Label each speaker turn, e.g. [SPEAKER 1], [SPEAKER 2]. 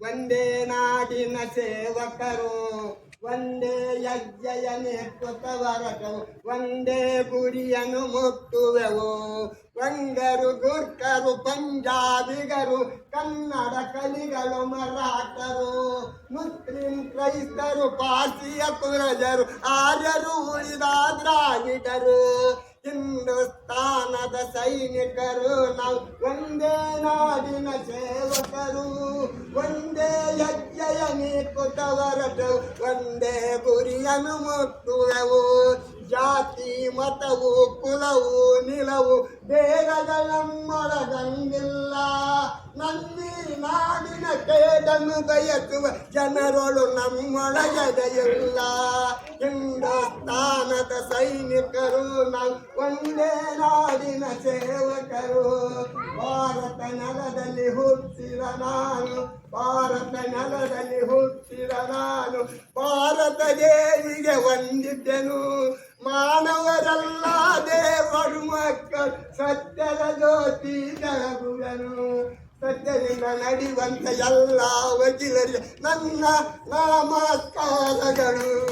[SPEAKER 1] ಒಂದೇ ನಾಡಿನ ಸೇವಕರು, ಒಂದೇ ಯಜ್ಞೆಯ ನೇತೃತ್ವವರಟವು, ಒಂದೇ ಗುರಿಯನ್ನು ಮುಟ್ಟುವೆವು. ವಂಗರು, ಗುರ್ಕರು, ಪಂಜಾಬಿಗರು, ಕನ್ನಡ ಕಲಿಗಳು, ಮರಾಠರು, ಮುಸ್ಲಿಂ, ಕ್ರೈಸ್ತರು, ಪಾರ್ಸಿಯ ಪುರಜರು, ಆರ್ಯರು, ಉಳಿದ ದ್ರಾವಿಡರು, ಹಿಂದೂಸ್ತಾನದ ಸೈನಿಕರು ನಾವು ಒಂದೇ ನಾಡಿನ ಸೇವಕರು, ಒಂದೇ ಯಜ್ಞೆಯ ನೇತೃತ್ವವರಟವು, ಒಂದೇ ಗುರಿಯನ್ನು ಮುಟ್ಟುವೆವು. ಜಾತಿ, ಮತವು, ಕುಲವು, ನಿಲವು ಭೇದಗಳಮ್ಮೊಳಗಂಗಿಲ್ಲ. ನನ್ನಿ ನಾಡಿನ ಕೇಡನ್ನು ಬಯಸುವ ಜನರೊಳು ನಮ್ಮೊಳಗಡೆಯಿಲ್ಲ. ಹಿಂದೂಸ್ತಾನದ ಸೈನಿಕರು ನಾವು ಒಂದೇ ನಾಡಿನ ಸೇವಕರು. ಭಾರತ ನೆಲದಲ್ಲಿ ಹುಟ್ಟಿದ ನಾನು, ಭಾರತ ನೆಲದಲ್ಲಿ ಹುಟ್ಟಿದ ನಾನು, ಭಾರತ ದೇವಿಗೆ ವಂದಿದ್ದೆನು. ಮಾನವರೆಲ್ಲ ದೇವರು ಮಕ್ಕಳು, ಸತ್ಯದ ಜ್ಯೋತಿ ಬೆಳಗುವೆನು. ಸತ್ಯದಿಂದ ನಡೆಯುವಂತ ಎಲ್ಲ ವಕೀಲರಿಗೆ ನನ್ನ ನಮಸ್ಕಾರಗಳು.